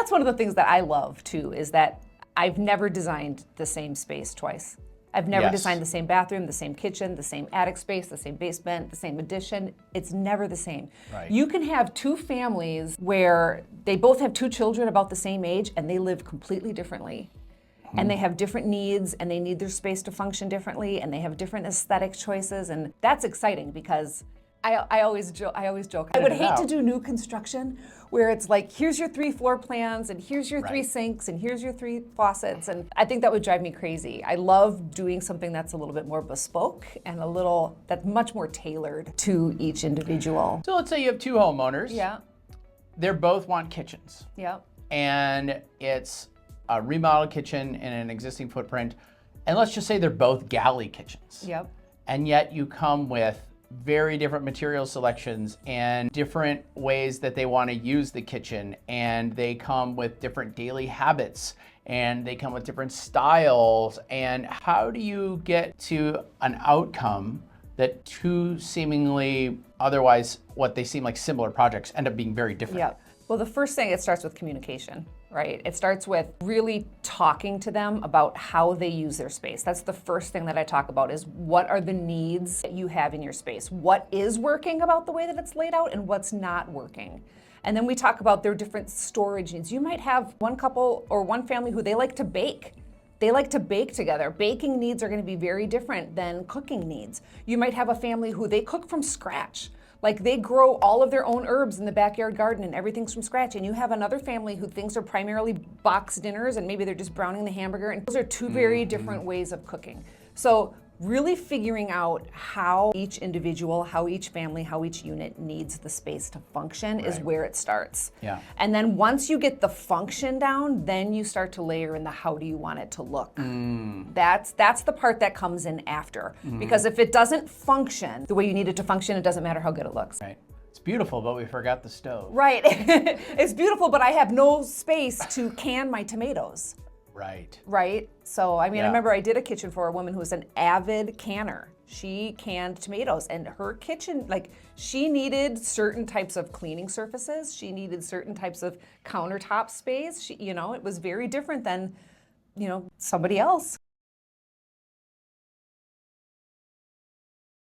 that's one of the things that I love too, is that I've never designed the same space twice. I've never designed the same bathroom, the same kitchen, the same attic space, the same basement, the same addition. It's never the same. Right. You can have two families where they both have two children about the same age and they live completely differently. And they have different needs and they need their space to function differently and they have different aesthetic choices, and that's exciting because I always joke. I would hate to do new construction where it's like, here's your 3 floor plans and here's your 3 sinks and here's your 3 faucets, and I think that would drive me crazy. I love doing something that's a little bit more bespoke and that's much more tailored to each individual. So let's say you have 2 homeowners. Yeah. They both want kitchens. Yeah. And it's a remodeled kitchen in an existing footprint. And let's just say they're both galley kitchens. Yep. And yet you come with very different material selections and different ways that they want to use the kitchen, and they come with different daily habits and they come with different styles. And how do you get to an outcome that 2 seemingly otherwise what they seem like similar projects end up being very different? Yeah. Well, the first thing, it starts with communication, right? It starts with really talking to them about how they use their space. That's the first thing that I talk about, is what are the needs that you have in your space? What is working about the way that it's laid out and what's not working? And then we talk about their different storage needs. You might have one couple or one family who they like to bake. They like to bake together. Baking needs are going to be very different than cooking needs. You might have a family who they cook from scratch. Like they grow all of their own herbs in the backyard garden and everything's from scratch. And you have another family who thinks are primarily box dinners and maybe they're just browning the hamburger. And those are 2 very different ways of cooking. So really figuring out how each individual, how each family, how each unit needs the space to function is where it starts. Yeah. And then once you get the function down, then you start to layer in the how do you want it to look. That's the part that comes in after. Because if it doesn't function the way you need it to function, it doesn't matter how good it looks. Right. It's beautiful, but we forgot the stove. Right. It's beautiful, but I have no space to can my tomatoes. Right. Right? So, I remember I did a kitchen for a woman who was an avid canner. She canned tomatoes, and her kitchen, she needed certain types of cleaning surfaces. She needed certain types of countertop space. It was very different than, somebody else.